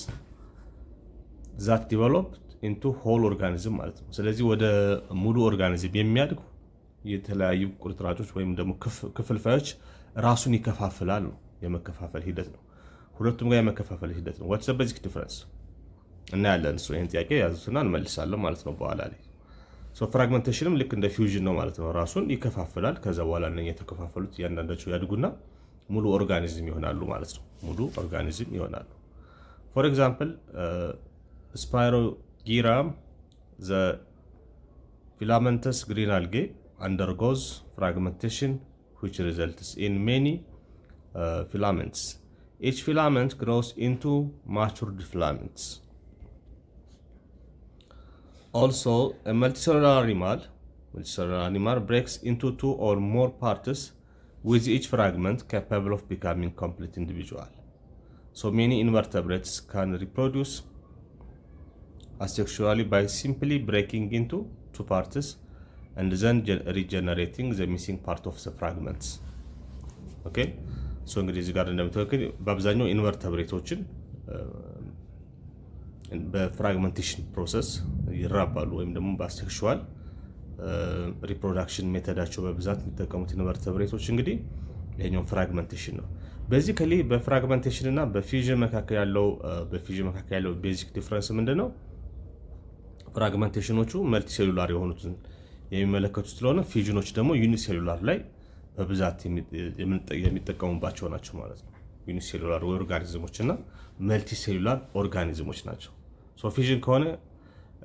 that develop into whole organism ማለት ነው። ስለዚህ ወደ ሙሉ ኦርጋኒዝም የሚያድጉ የተለያዩ ቁርጥራጮች ወይም ደግሞ ክፍልፋዮች ራሱን ይከፋፍላል ነው፣ የመከፋፈል ሂደት ነው። ሁለቱም ጋር የመከፋፈል ሂደት ነው። what's the basic difference እና ያለን እሱ ይሄን ጥያቄ ያዙትና እንመልሳለን ማለት ነው በኋላ ላይ። ሶ ፍራግመንቴሽንም ልክ እንደ ፊውዥን ነው ማለት ነው። ራሱን ይከፋፍላል። ከዛ በኋላ እነኛ የተከፋፈሉት እያንዳንዳቸው ያድጉና ሙሉ ኦርጋኒዝም ይሆናሉ ማለት ነው። ሙሉ ኦርጋኒዝም ይሆናሉ። ፎር ኤግዛምፕል Spirogyra, the filamentous green algae undergoes fragmentation which results in many filaments. Each filament grows into matured filaments. Also, a multicellular animal breaks into two or more parts with each fragment capable of becoming complete individual. So many invertebrates can reproduce asexually by simply breaking into two parts and then regenerating the missing part of the fragments. Okay, so እንግዲህ እዚህ ጋር እንደምታውቁት በአብዛኛው ኢንቨርተብሬቶችን በፍራግመንቴሽን ፕሮሰስ ይራባሉ ወይም ደግሞ በአሴክሹዋል ሪፕሮዳክሽን በብዛት የሚጠቀሙት ኢንቨርተብሬቶች እንግዲህ ይሄኛው ፍራግመንቴሽን ነው። ቤዚካሊ በፍራግመንቴሽን እና በፊዥን መካከል ያለው ቤዚክ ዲፍረንስ ምንድነው? ፍራግመንቴሽኖቹ መልቲሴሉላር የሆኑትን የሚመለከቱ ስለሆነ ፊዥኖች ደግሞ ዩኒሴሉላር ላይ በብዛት የሚጠቀሙባቸው ናቸው ማለት ነው። ዩኒሴሉላር ኦርጋኒዝሞች እና መልቲሴሉላር ኦርጋኒዝሞች ናቸው። ሶ ፊዥን ከሆነ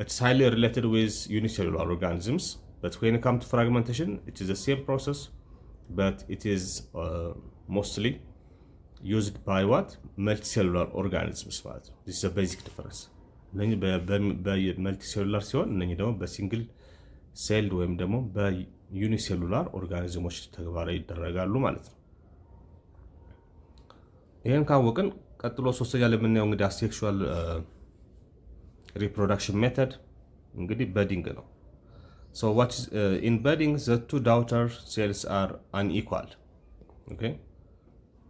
it's highly related with unicellular organisms, but when it comes to fragmentation it is the same process, but it is mostly used by what multicellular organisms ማለት ነው። this is a basic difference። መልቲሴሉላር ሲሆን እነኚህ ደግሞ በሲንግል ሴልድ ወይም ደግሞ በዩኒሴሉላር ኦርጋኒዝሞች ተግባራዊ ይደረጋሉ ማለት ነው። ይህን ካወቅን ቀጥሎ ሶስተኛ ላይ የምናየው እንግዲህ አሴክሹዋል ሪፕሮዳክሽን ሜተድ እንግዲህ በዲንግ ነው። ሶ ዋት ኢዝ ኢን በዲንግ ዘ ቱ ዳውተር ሴልስ አር አንኢኳል። ኦኬ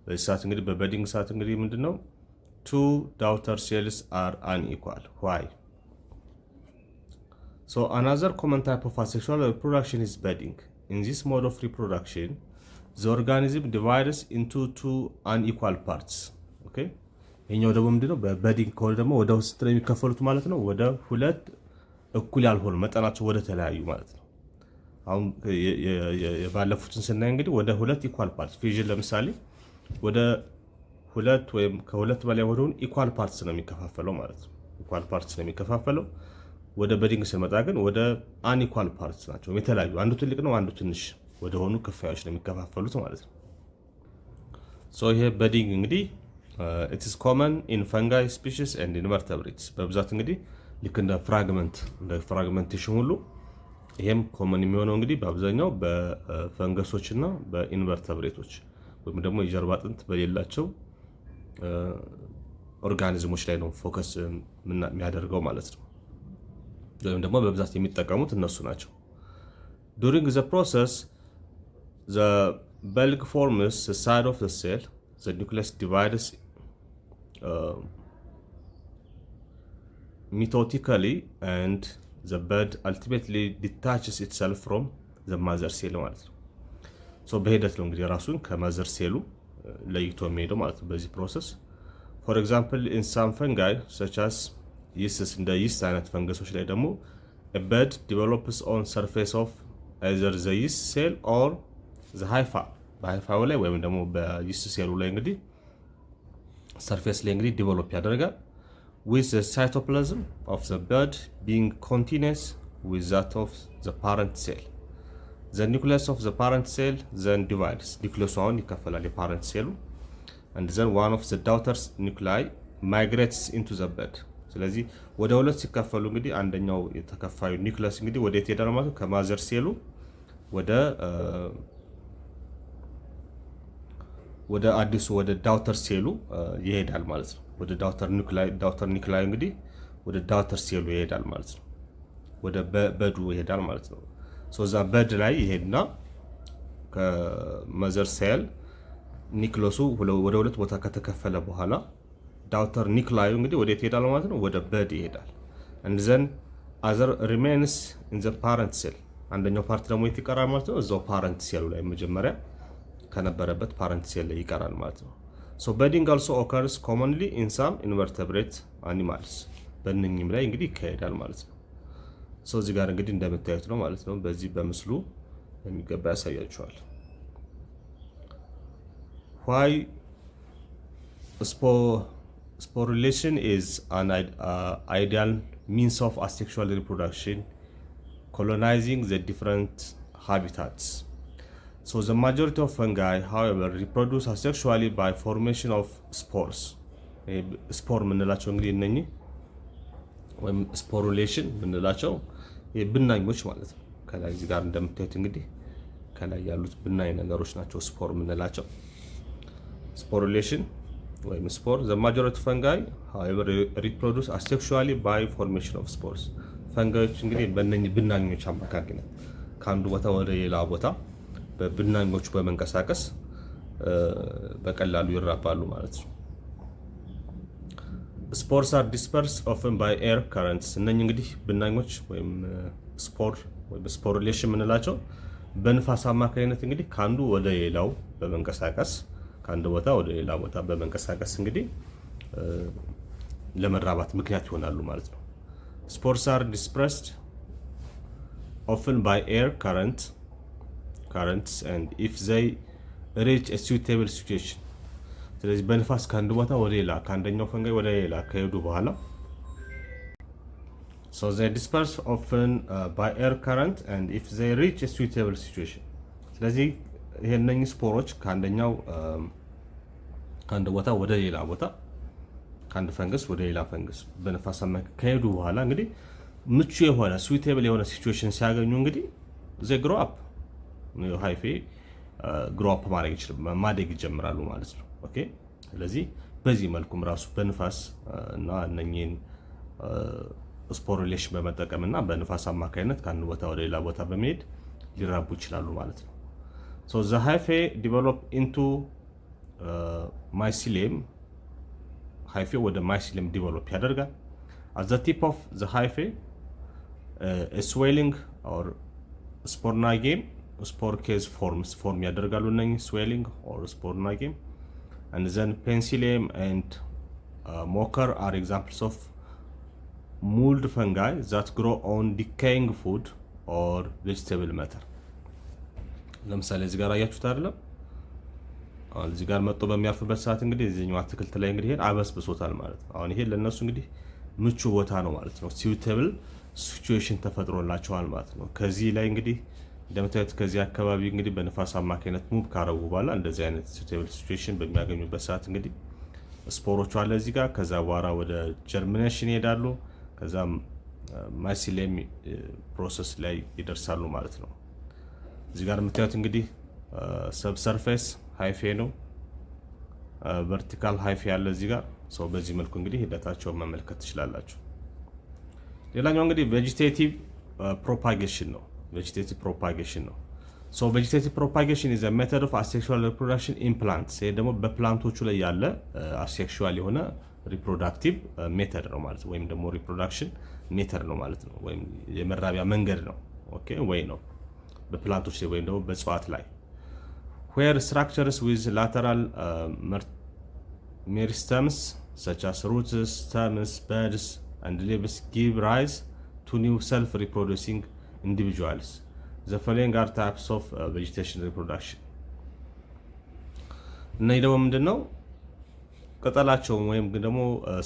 በዚህ ሰዓት እንግዲህ በበዲንግ ሰዓት እንግዲህ ምንድነው ቱ ዳውተር ሴልስ አር አንኢኳል ዋይ ሶ አናዘር ኮመን ታይፕ ኦፍ አሴክሹዋል ሪፕሮዳክሽን ኢዝ በዲንግ ኢን ዚስ ሞድ ኦፍ ሪፕሮዳክሽን the organism divides into two unequal parts. ኦኬ ይሄኛው ደግሞ ምንድነው በበዲንግ ከሆነ ደግሞ ወደ ውስጥ ነው የሚከፈሉት ማለት ነው። ወደ ሁለት እኩል ያልሆኑ መጠናቸው ወደ ተለያዩ ማለት ነው። አሁን የባለፉትን ስናይ እንግዲህ ወደ ሁለት ኢኳል ፓርትስ ፊዥን ለምሳሌ ወደ ሁለት ወይም ከሁለት በላይ ወደሆኑ ኢኳል ፓርትስ ነው የሚከፋፈለው ማለት ነው። ኢኳል ፓርትስ ነው የሚከፋፈለው። ወደ በዲንግ ስንመጣ ግን ወደ አንኢኳል ፓርትስ ናቸው የተለያዩ፣ አንዱ ትልቅ ነው አንዱ ትንሽ ወደ ሆኑ ክፋዮች ነው የሚከፋፈሉት ማለት ነው። ሶ ይሄ በዲንግ እንግዲህ it is common in fungi species and invertebrates በብዛት እንግዲህ ልክ እንደ ፍራግመንቴሽን ሁሉ ይሄም ኮመን የሚሆነው እንግዲህ በአብዛኛው በፈንገሶች እና በኢንቨርተብሬቶች ወይም ደግሞ የጀርባ አጥንት በሌላቸው ኦርጋኒዝሞች ላይ ነው ፎከስ የሚያደርገው ማለት ነው። ወይም ደግሞ በብዛት የሚጠቀሙት እነሱ ናቸው። during the process the bulk forms the side of the cell, the nucleus divides mitotically and the bud ultimately detaches itself from the mother cell ማለት ነው። ሶ በሂደት ነው እንግዲህ ራሱን ከማዘር ሴሉ ለይቶ የሚሄደው ማለት ነው በዚህ ፕሮሰስ። for example in some fungi such as yeast እንደ yeast አይነት ፈንገሶች ላይ ደግሞ a bud develops on surface of either the yeast cell or the hypha በሃይፋው ላይ ወይም ደግሞ በይስት ሴሉ ላይ እንግዲህ ሰርፌስ ላይ እንግዲህ ዲቨሎፕ ያደርጋል with the cytoplasm of the bud being continuous with that of the parent cell. The nucleus of the parent cell then divides. nucleus አሁን ይከፈላል የፓረንት ሴሉ and then one of the daughter nuclei migrates into the bud. ስለዚህ ወደ ሁለት ሲከፈሉ እንግዲህ አንደኛው የተከፋዩ ኒውክሊየስ እንግዲህ ወደ የት ሄዳል ማለት ነው? ከማዘር ሴሉ ወደ አዲሱ ወደ ዳውተር ሴሉ ይሄዳል ማለት ነው። ወደ ዳውተር ኒውክሊየስ እንግዲህ ወደ ዳውተር ሴሉ ይሄዳል ማለት ነው። ወደ በዱ ይሄዳል ማለት ነው። ሶዛ በድ ላይ ይሄድና ከማዘር ሴል ኒውክሊየሱ ወደ ሁለት ቦታ ከተከፈለ በኋላ ዳውተር ኒውክሊየስ እንግዲህ ወደ የት ይሄዳል ማለት ነው? ወደ በድ ይሄዳል። and then other remains in the parent cell. አንደኛው ፓርት ደግሞ የት ይቀራል ማለት ነው? እዛው ፓረንት ሴሉ ላይ መጀመሪያ ከነበረበት ፓረንት ሴል ላይ ይቀራል ማለት ነው። so budding also occurs commonly in some invertebrate animals. በእነኚህም ላይ እንግዲህ ይካሄዳል ማለት ነው። so እዚህ ጋር እንግዲህ እንደምታዩት ነው ማለት ነው። በዚህ በምስሉ የሚገባ ያሳያችኋል። why sporulation is an ideal means of asexual reproduction, colonizing the different habitats. So the majority of fungi, however, reproduce asexually by formation of spores. ስፖር ምንላቸው እንግዲህ እነኚህ ወይም ስፖሩሌሽን ምንላቸው ብናኞች ማለት ነው። ከላይ እዚህ ጋር እንደምታዩት እንግዲህ ከላይ ያሉት ብናኝ ነገሮች ናቸው ስፖር ምንላቸው። ስፖሩሌሽን ወይም ስፖር the majority of fungi, however, reproduce asexually by formation of spores. ፈንጋዮች እንግዲህ በእነኚህ ብናኞች አማካኝነት ከአንዱ ቦታ ወደ ሌላ ቦታ በብናኞቹ በመንቀሳቀስ በቀላሉ ይራባሉ ማለት ነው። spores are dispersed often by air currents. እነኚህ እንግዲህ ብናኞች ወይም ስፖር ወይም ስፖሩሌሽን ምንላቸው በንፋስ አማካኝነት እንግዲህ ከአንዱ ወደ ሌላው በመንቀሳቀስ ከአንድ ቦታ ወደ ሌላ ቦታ በመንቀሳቀስ እንግዲህ ለመራባት ምክንያት ይሆናሉ ማለት ነው። spores are dispersed often by air currents and if they reach a suitable situation. ስለዚህ በንፋስ ከአንድ ቦታ ወደ ሌላ ከአንደኛው ፈንጋይ ወደ ሌላ ከሄዱ በኋላ so they disperse often by air current and if they reach a suitable situation. ስለዚህ ይሄንን ስፖሮች ከአንድ ቦታ ወደ ሌላ ቦታ ከአንድ ፈንገስ ወደ ሌላ ፈንገስ በንፋስ አማካኝ ከሄዱ በኋላ እንግዲህ ምቹ የሆነ ስዊቴብል የሆነ ሲቹዌሽን ሲያገኙ እንግዲህ ዘ ግሮ አፕ ሃይፌ ግሮ አፕ ማደግ ይጀምራሉ ማለት ነው። ኦኬ ስለዚህ በዚህ መልኩም ራሱ በንፋስ እና እነኚህን ስፖሪሌሽን በመጠቀም እና በንፋስ አማካኝነት ከአንድ ቦታ ወደ ሌላ ቦታ በመሄድ ሊራቡ ይችላሉ ማለት ነው። ሶ ዘ ሃይፌ ዲቨሎፕ ኢንቱ ማይሲሊየም ሃይፌ ወደ ማይሲሊየም ዲቨሎፕ ያደርጋል። at the tip of the hyphae a swelling or spornagem spore case form ያደርጋሉ እነኚህ swelling or spornagem and then penicillium and mocker are examples of mold fungi that grow on decaying food or vegetable matter። ለምሳሌ እዚህ ጋር አያችሁት አይደለም? አሁን እዚህ ጋር መጥቶ በሚያርፍበት ሰዓት እንግዲህ እዚህኛው አትክልት ላይ እንግዲህ ይሄን አበስብሶታል ማለት ነው። አሁን ይሄ ለነሱ እንግዲህ ምቹ ቦታ ነው ማለት ነው። suitable situation ተፈጥሮላቸዋል ማለት ነው። ከዚህ ላይ እንግዲህ እንደምታዩት ከዚህ አካባቢ እንግዲህ በንፋስ አማካኝነት ሙቭ ካረጉ በኋላ እንደዚህ አይነት suitable situation በሚያገኙበት ሰዓት እንግዲህ ስፖሮቹ አለ እዚህ ጋር ከዛ በኋላ ወደ ጀርሚኔሽን ይሄዳሉ። ከዛም ማይሲሊየም ፕሮሰስ ላይ ይደርሳሉ ማለት ነው። እዚህ ጋር የምታዩት እንግዲህ ሰብሰርፌስ ሃይፌ ነው፣ ቨርቲካል ሃይፌ ያለ እዚህ ጋር ሰው በዚህ መልኩ እንግዲህ ሂደታቸውን መመልከት ትችላላችሁ። ሌላኛው እንግዲህ ቬጂቴቲቭ ፕሮፓጌሽን ነው። ቬጂቴቲቭ ፕሮፓጌሽን ነው። ሶ ቬጂቴቲቭ ፕሮፓጌሽን ኢዝ አ ሜተድ ኦፍ አሴክሹዋል ሪፕሮዳክሽን ኢን ፕላንትስ። ይሄ ደግሞ በፕላንቶቹ ላይ ያለ አሴክሹዋል የሆነ ሪፕሮዳክቲቭ ሜተድ ነው ማለት ነው፣ ወይም ደግሞ ሪፕሮዳክሽን ሜተድ ነው ማለት ነው፣ ወይም የመራቢያ መንገድ ነው። ኦኬ ወይ ነው በፕላንቶች ላይ ወይም ደግሞ በእጽዋት ላይ where structures with lateral meristems such as roots, stems, buds and leaves give rise to new self-reproducing individuals. The following are types of vegetation reproduction. እና ይሄ ደግሞ ምንድነው ቅጠላቸውን ወይም ደግሞ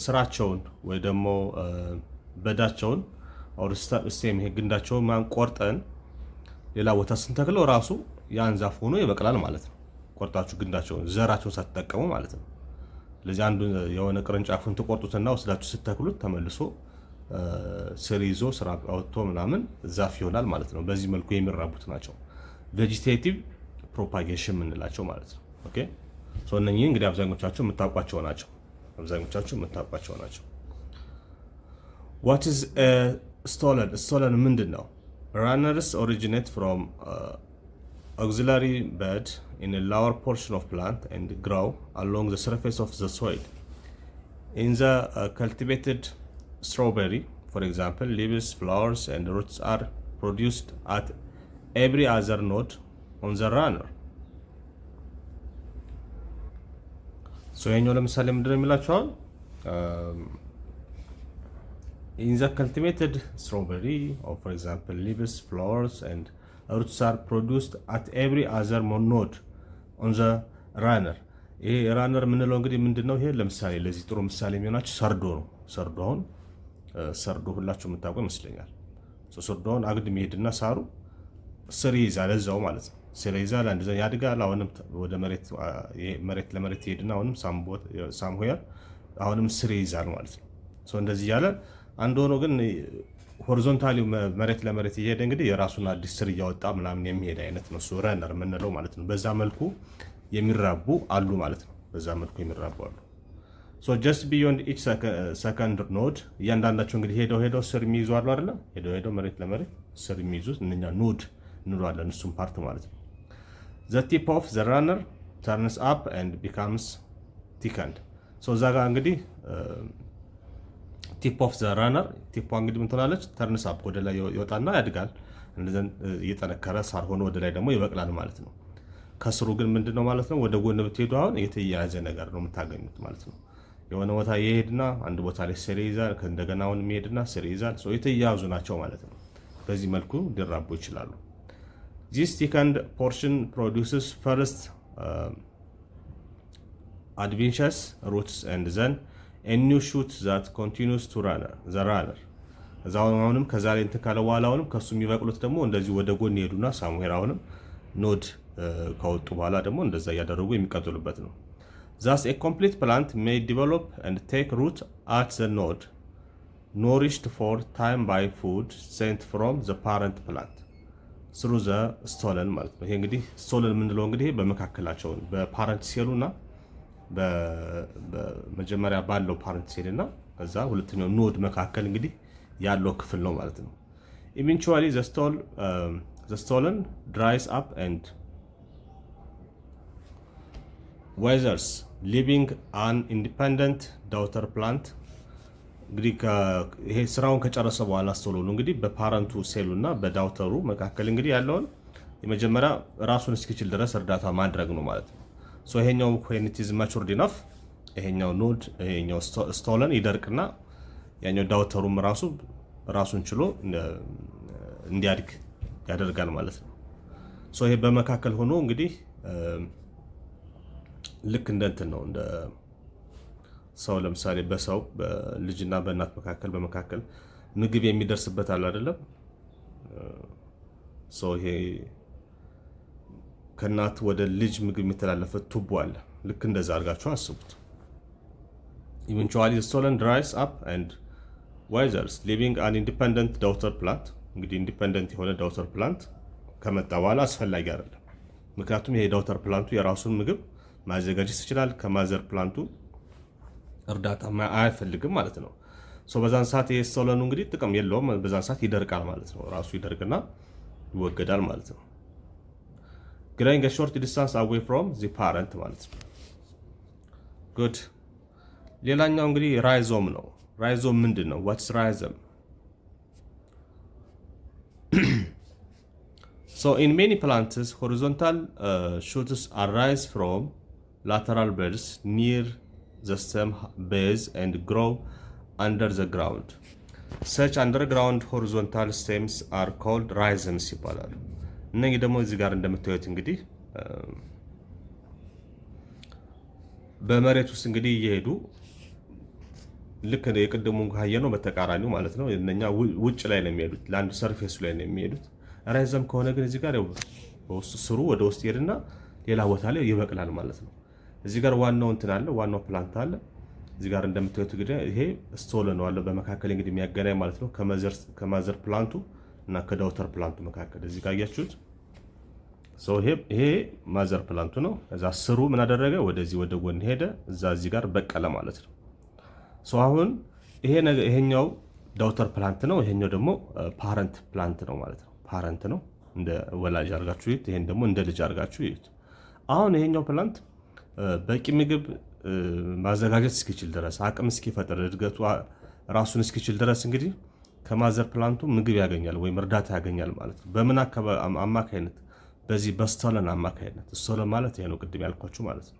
ስራቸውን ወይ ደግሞ በዳቸውን or stem ይሄ ግንዳቸውን ቆርጠን ሌላ ቦታ ስንተክለው ራሱ ያን ዛፍ ሆኖ ይበቅላል ማለት ነው። ቆርጣችሁ ግንዳቸውን ዘራቸውን ሳትጠቀሙ ማለት ነው። ለዚህ አንዱ የሆነ ቅርንጫፉን ተቆርጡትና ወስዳችሁ ስትተክሉት ተመልሶ ስር ይዞ ስራ አውጥቶ ምናምን ዛፍ ይሆናል ማለት ነው። በዚህ መልኩ የሚራቡት ናቸው ቬጂቴቲቭ ፕሮፓጌሽን የምንላቸው ማለት ነው። ኦኬ ሶ እነኚህ እንግዲህ አብዛኞቻችሁ የምታውቋቸው ናቸው። what is a stolon ምንድን ነው? runners originate from auxiliary bed in a lower portion of plant and grow along the surface of the soil. In the cultivated strawberry, for example, leaves, flowers and roots are produced at every other node on the runner. So ይሄኛው ለምሳሌ ምንድነው የሚላቸው? In the cultivated strawberry, or for example, leaves, flowers and roots are produced at every other node on the runner. ይሄ ራነር የምንለው እንግዲህ ምንድነው? ይሄ ለምሳሌ ለዚህ ጥሩ ምሳሌ የሚሆናችሁ ሰርዶ ነው። ሰርዶ ሁላችሁ የምታውቁ ይመስለኛል። ሰርዶውን አግድም ይሄድና ሳሩ ስር ይይዛል እዛው ማለት ነው። ስር ይይዛል አንድ ዘን ያድጋል። አሁንም ወደ መሬት ለመሬት ይሄድና አሁንም ሳምሆያ አሁንም ስር ይይዛል ማለት ነው። እንደዚህ ያለ አንድ ሆኖ ግን ሆሪዞንታሊ መሬት ለመሬት እየሄደ እንግዲህ የራሱን አዲስ ስር እያወጣ ምናምን የሚሄድ አይነት ነው እሱ ረነር የምንለው ማለት ነው። በዛ መልኩ የሚራቡ አሉ ማለት ነው። so just beyond each second node እያንዳንዳቸው እንግዲህ ሄደው ስር የሚይዙ አሉ አይደል? ሄደው መሬት ለመሬት ስር የሚይዙት እነኛ ኖድ እንሏለን እሱም ፓርት ማለት ነው። the tip of the runner turns up and becomes thickened. እዛ ጋር እንግዲህ ቲፕ ኦፍ ዘ ራነር ቲፕ እንግዲህ ምን ትሆናለች? ተርንስ አፕ ወደ ላይ ይወጣና ያድጋል። እንደዚህ እየጠነከረ ሳር ሆኖ ወደ ላይ ደግሞ ይበቅላል ማለት ነው። ከስሩ ግን ምንድነው ማለት ነው? ወደ ጎን ብትሄዱ አሁን የተያያዘ ነገር ነው የምታገኙት ማለት ነው። የሆነ ቦታ ይሄድና አንድ ቦታ ላይ ስር ይይዛል፣ እንደገና አሁን የሚሄድና ስር ይይዛል። የተያያዙ ናቸው ማለት ነው። በዚህ መልኩ ሊራቡ ይችላሉ። this thickened portion produces first adventitious roots and then a new shoot that continues to the runner. አሁንም ከዛ ላይ እንትን ካለ በኋላ አሁንም ከሱ የሚበቅሉት ደግሞ እንደዚህ ወደ ጎን ይሄዱና ሳሙዌር አሁንም ኖድ ከወጡ በኋላ ደግሞ እንደዛ እያደረጉ የሚቀጥሉበት ነው። thus a complete plant may develop and take root at the node nourished for time by food sent from the parent plant through the stolon ማለት ነው። ይሄ እንግዲህ ስቶለን የምንለው እንግዲህ በመካከላቸው በፓረንት ሴሉና በመጀመሪያ ባለው ፓረንት ሴልና ከዛ ሁለተኛው ኖድ መካከል እንግዲህ ያለው ክፍል ነው ማለት ነው። eventually the stolon dries up and withers, leaving an independent daughter plant እንግዲህ ይሄ ስራውን ከጨረሰ በኋላ ስቶሎኑ እንግዲህ በፓረንቱ ሴሉና በዳውተሩ መካከል እንግዲህ ያለውን የመጀመሪያ ራሱን እስኪችል ድረስ እርዳታ ማድረግ ነው ማለት ነው። ሶ ይሄኛው when it is matured enough ይሄኛው ኖድ ይሄኛው ስቶለን ይደርቅና ያኛው ዳውተሩም ራሱን ችሎ እንዲያድግ ያደርጋል ማለት ነው። ሶ ይሄ በመካከል ሆኖ እንግዲህ ልክ እንደ እንትን ነው እንደ ሰው ለምሳሌ በሰው በልጅና በእናት መካከል በመካከል ምግብ የሚደርስበት አለ አይደለም። ይሄ ከእናት ወደ ልጅ ምግብ የሚተላለፈ ቱቦ አለ። ልክ እንደዛ አድርጋችሁ አስቡት። eventually the stolon dries up and withers, leaving an independent daughter plant እንግዲህ ኢንዲፔንደንት የሆነ ዳውተር ፕላንት ከመጣ በኋላ አስፈላጊ አይደለም። ምክንያቱም ይሄ ዳውተር ፕላንቱ የራሱን ምግብ ማዘጋጀት ይችላል። ከማዘር ፕላንቱ እርዳታ አይፈልግም ማለት ነው። በዛን ሰዓት ይሄ ስቶለኑ እንግዲህ ጥቅም የለውም። በዛን ሰዓት ይደርቃል ማለት ነው። ራሱ ይደርቅና ይወገዳል ማለት ነው። growing a short distance away from the parent ማለት ነው። good ሌላኛው እንግዲህ ራይዞም ነው። ራይዞም ምንድን ነው? what's rhizome? So in many plants horizontal shoots arise from lateral buds near the stem base and grow under the ground. Such underground horizontal stems are called rhizomes ይባላሉ። እነዚህ ደግሞ እዚህ ጋር እንደምታዩት እንግዲህ በመሬት ውስጥ እንግዲህ እየሄዱ ልክ የቅድሙን ካየነው በተቃራኒው ማለት ነው። እነኛ ውጭ ላይ ነው የሚሄዱት፣ ላንድ ሰርፌሱ ላይ ነው የሚሄዱት። ራይዘም ከሆነ ግን እዚህ ጋር በውስጥ ስሩ ወደ ውስጥ ይሄድና ሌላ ቦታ ላይ ይበቅላል ማለት ነው። እዚህ ጋር ዋናው እንትን አለ፣ ዋናው ፕላንት አለ። እዚህ ጋር እንደምታዩት እንግዲህ ይሄ ስቶለን ነው አለ በመካከል እንግዲህ የሚያገናኝ ማለት ነው ከማዘር ፕላንቱ እና ከዳውተር ፕላንቱ መካከል። እዚህ ጋር ያያችሁት ይሄ ማዘር ፕላንቱ ነው። እዛ ስሩ ምን አደረገ? ወደዚህ ወደ ጎን ሄደ፣ እዚህ ጋር በቀለ ማለት ነው። አሁን ይሄኛው ዳውተር ፕላንት ነው፣ ይሄኛው ደግሞ ፓረንት ፕላንት ነው ማለት ነው። ፓረንት ነው እንደ ወላጅ አድርጋችሁ ይዩት፣ ይሄን ደግሞ እንደ ልጅ አድርጋችሁ ይዩት። አሁን ይሄኛው ፕላንት በቂ ምግብ ማዘጋጀት እስኪችል ድረስ አቅም እስኪፈጥር እድገቱ ራሱን እስኪችል ድረስ እንግዲህ ከማዘር ፕላንቱ ምግብ ያገኛል ወይም እርዳታ ያገኛል ማለት ነው። በምን አማካይነት? በዚህ በስቶለን አማካይነት። ስቶለን ማለት ይሄ ነው ቅድም ያልኳችሁ ማለት ነው።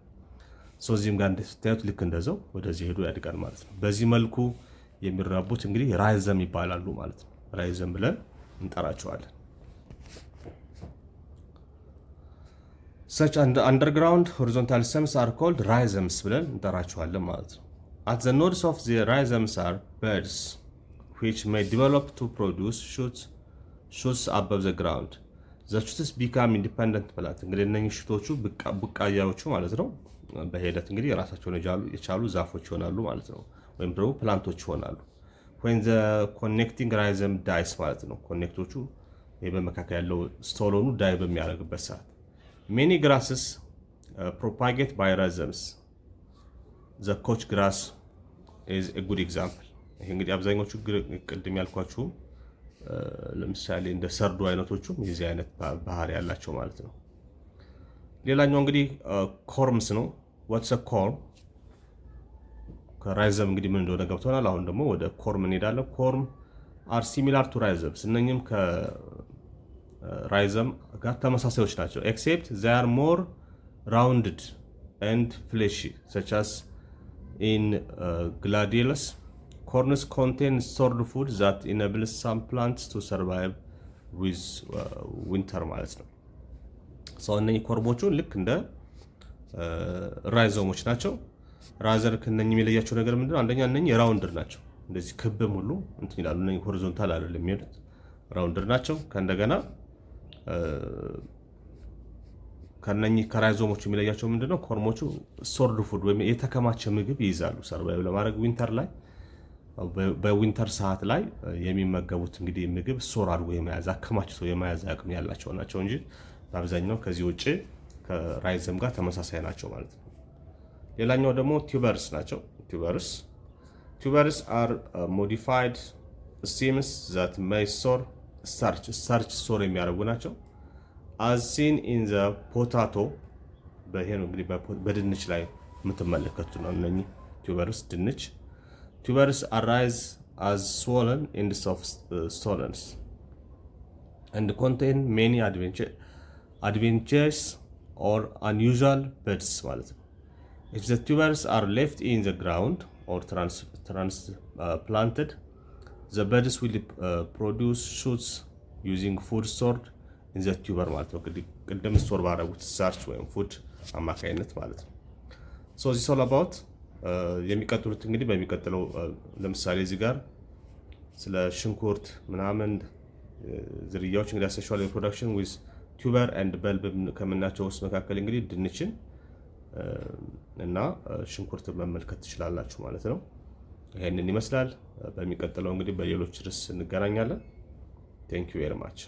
እዚህም ጋር እንደምታዩት ልክ እንደዛው ወደዚህ ሄዶ ያድጋል ማለት ነው። በዚህ መልኩ የሚራቡት እንግዲህ ራይዘም ይባላሉ ማለት ነው። ራይዘም ብለን እንጠራቸዋለን። Such underground horizontal stems are called rhizomes ብለን እንጠራቸዋለን ማለት ነው። At the nodes of the rhizomes are buds which may develop to produce shoots above the ground. The shoots become independent plants እንግዲህ እነኚህ ሽቶቹ ቡቃያዎቹ ማለት ነው በሂደት እንግዲህ የራሳቸውን የቻሉ ዛፎች ይሆናሉ ማለት ነው፣ ወይም ደግሞ ፕላንቶች ይሆናሉ። when the connecting rhizome dies ማለት ነው። ኮኔክቶቹ ይሄ በመካከል ያለው ስቶሎኑ ዳይ በሚያደርግበት ሰዓት many grasses propagate by rhizomes. The coach grass is a good example. ይሄ እንግዲህ አብዛኞቹ ቅድም ያልኳችሁ ለምሳሌ እንደ ሰርዶ አይነቶቹም የዚህ አይነት ባህሪ ያላቸው ማለት ነው። ሌላኛው እንግዲህ ኮርምስ ነው። what's a corm? ከራይዘም እንግዲህ ምን እንደሆነ ገብቶናል። አሁን ደግሞ ወደ ኮርም እንሄዳለን። ኮርም are similar to rhizomes እነኚህም ከራይዘም ጋር ተመሳሳዮች ናቸው except they are more rounded and fleshy such as in gladiolus. Corns contain stored food that enables some plants to survive with winter ማለት ነው። እነኚህ ኮርሞቹ ልክ እንደ ራይዞሞች ናቸው። ራዘር ከነኚህ የሚለያቸው ነገር ምንድነው? አንደኛ እነኚህ ራውንደር ናቸው። እንደዚህ ክብም ሁሉ እንትን ይላሉ። እነኚህ ሆሪዞንታል አይደለም የሚሄዱት፣ ራውንደር ናቸው። ከእንደገና ከነኚህ ከራይዞሞቹ የሚለያቸው ምንድነው? ኮርሞቹ ስቶርድ ፉድ ወይም የተከማቸ ምግብ ይይዛሉ ሰርቫይቭ ለማድረግ ዊንተር ላይ በዊንተር ሰዓት ላይ የሚመገቡት እንግዲህ ምግብ ስቶር አድርጎ የመያዝ አከማችቶ የመያዝ አቅም ያላቸው ናቸው እንጂ በአብዛኛው ከዚህ ውጭ ከራይዝም ጋር ተመሳሳይ ናቸው ማለት ነው። ሌላኛው ደግሞ ቱበርስ ናቸው። ቱበርስ አር ሞዲፋይድ ስቴምስ ዛት ሜይ ስቶር ስታርች ስቶር የሚያደርጉ ናቸው። አዝ ሲን ኢን ዘ ፖታቶ በይሄ ነው እንግዲህ በድንች ላይ የምትመለከቱ ነው እነኚህ ቱበርስ ድንች። Tubers arise as swollen ends of stolons and contain many adventitious or unusual buds ማለት ነው። If the tubers are left in the ground or transplanted, the buds will produce shoots using food stored in the tuber ማለት ነው። ቅድም ስቶር ባደረጉት ስታርች ወይም ፉድ አማካይነት ማለት ነው። So this is all about የሚቀጥሉት እንግዲህ በሚቀጥለው ለምሳሌ እዚህ ጋር ስለ ሽንኩርት ምናምን ዝርያዎች እንግዲህ አሴክሹዋል ሪፕሮዳክሽን ዊዝ ቱበር ኤንድ በልብ ከምናቸው ውስጥ መካከል እንግዲህ ድንችን እና ሽንኩርት መመልከት ትችላላችሁ ማለት ነው። ይሄንን ይመስላል። በሚቀጥለው እንግዲህ በሌሎች ርዕስ እንገናኛለን። ቴንክ ዩ ቬሪ ማች